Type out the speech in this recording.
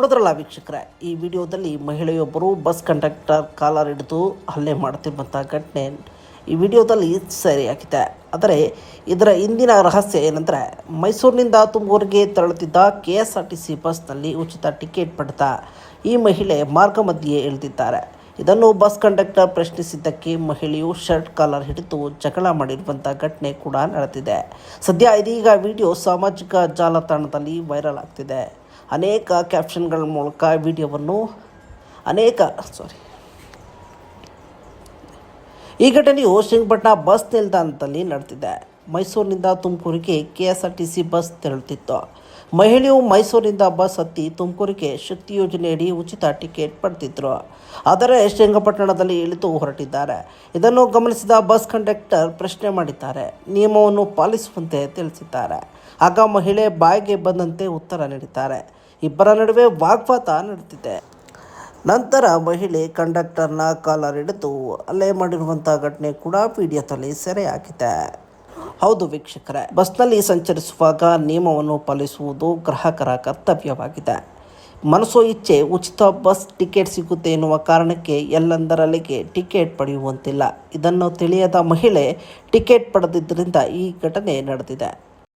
ನೋಡಿದ್ರಲ್ಲ ವೀಕ್ಷಕರೇ, ಈ ವಿಡಿಯೋದಲ್ಲಿ ಮಹಿಳೆಯೊಬ್ಬರು ಬಸ್ ಕಂಡಕ್ಟರ್ ಕಾಲರ್ ಹಿಡಿದು ಹಲ್ಲೆ ಮಾಡ್ತಿರುವಂಥ ಘಟನೆ ಈ ವಿಡಿಯೋದಲ್ಲಿ ಸೆರೆಯಾಗಿದೆ. ಆದರೆ ಇದರ ಹಿಂದಿನ ರಹಸ್ಯ ಏನಂದರೆ, ಮೈಸೂರಿನಿಂದ ತುಮಕೂರಿಗೆ ತೆರಳುತ್ತಿದ್ದ KSRTC ಬಸ್ನಲ್ಲಿ ಉಚಿತ ಟಿಕೆಟ್ ಪಡೆದ ಈ ಮಹಿಳೆ ಮಾರ್ಗ ಮಧ್ಯೆ ಇಳಿದಿದ್ದಾರೆ. ಇದನ್ನು ಬಸ್ ಕಂಡಕ್ಟರ್ ಪ್ರಶ್ನಿಸಿದ್ದಕ್ಕೆ ಮಹಿಳೆಯು ಶರ್ಟ್ ಕಾಲರ್ ಹಿಡಿದು ಜಗಳ ಮಾಡಿರುವಂಥ ಘಟನೆ ಕೂಡ ನಡೆದಿದೆ. ಸದ್ಯ ಇದೀಗ ವಿಡಿಯೋ ಸಾಮಾಜಿಕ ಜಾಲತಾಣದಲ್ಲಿ ವೈರಲ್ ಆಗ್ತಿದೆ. ಅನೇಕ ಕ್ಯಾಪ್ಷನ್ಗಳ ಮೂಲಕ ವಿಡಿಯೋವನ್ನು ಈ ಘಟನೆಯು ಶ್ರೀರಂಗಪಟ್ಟಣ ಬಸ್ ನಿಲ್ದಾಣದಲ್ಲಿ ನಡೆದಿದೆ. ಮೈಸೂರಿನಿಂದ ತುಮಕೂರಿಗೆ KSRTC ಬಸ್ ತೆರಳುತ್ತಿತ್ತು. ಮಹಿಳೆಯು ಮೈಸೂರಿನಿಂದ ಬಸ್ ಹತ್ತಿ ತುಮಕೂರಿಗೆ ಶಕ್ತಿ ಯೋಜನೆಯಡಿ ಉಚಿತ ಟಿಕೆಟ್ ಪಡೆದಿದ್ದರು. ಆದರೆ ಶ್ರೀರಂಗಪಟ್ಟಣದಲ್ಲಿ ಇಳಿದು ಹೊರಟಿದ್ದಾರೆ. ಇದನ್ನು ಗಮನಿಸಿದ ಬಸ್ ಕಂಡಕ್ಟರ್ ಪ್ರಶ್ನೆ ಮಾಡಿದ್ದಾರೆ. ನಿಯಮವನ್ನು ಪಾಲಿಸುವಂತೆ ತಿಳಿಸಿದ್ದಾರೆ. ಆಗ ಮಹಿಳೆ ಬಾಯಿಗೆ ಬಂದಂತೆ ಉತ್ತರ ನೀಡಿದ್ದಾರೆ. ಇಬ್ಬರ ನಡುವೆ ವಾಗ್ವಾದ ನಡೆದಿದೆ. ನಂತರ ಮಹಿಳೆ ಕಂಡಕ್ಟರ್ನ ಕಾಲರ್ ಹಿಡಿದು ಹಲ್ಲೆ ಮಾಡಿರುವಂಥ ಘಟನೆ ಕೂಡ ವಿಡಿಯೋದಲ್ಲಿ ಸೆರೆಯಾಗಿದೆ. ಹೌದು ವೀಕ್ಷಕರೇ, ಬಸ್ನಲ್ಲಿ ಸಂಚರಿಸುವಾಗ ನಿಯಮವನ್ನು ಪಾಲಿಸುವುದು ಗ್ರಾಹಕರ ಕರ್ತವ್ಯವಾಗಿದೆ. ಮನಸೋ ಇಚ್ಛೆ ಉಚಿತ ಬಸ್ ಟಿಕೆಟ್ ಸಿಗುತ್ತೆ ಎನ್ನುವ ಕಾರಣಕ್ಕೆ ಎಲ್ಲೆಂದರಲ್ಲಿಗೆ ಟಿಕೆಟ್ ಪಡೆಯುವಂತಿಲ್ಲ. ಇದನ್ನು ತಿಳಿಯದ ಮಹಿಳೆ ಟಿಕೆಟ್ ಪಡೆದಿದ್ದರಿಂದ ಈ ಘಟನೆ ನಡೆದಿದೆ.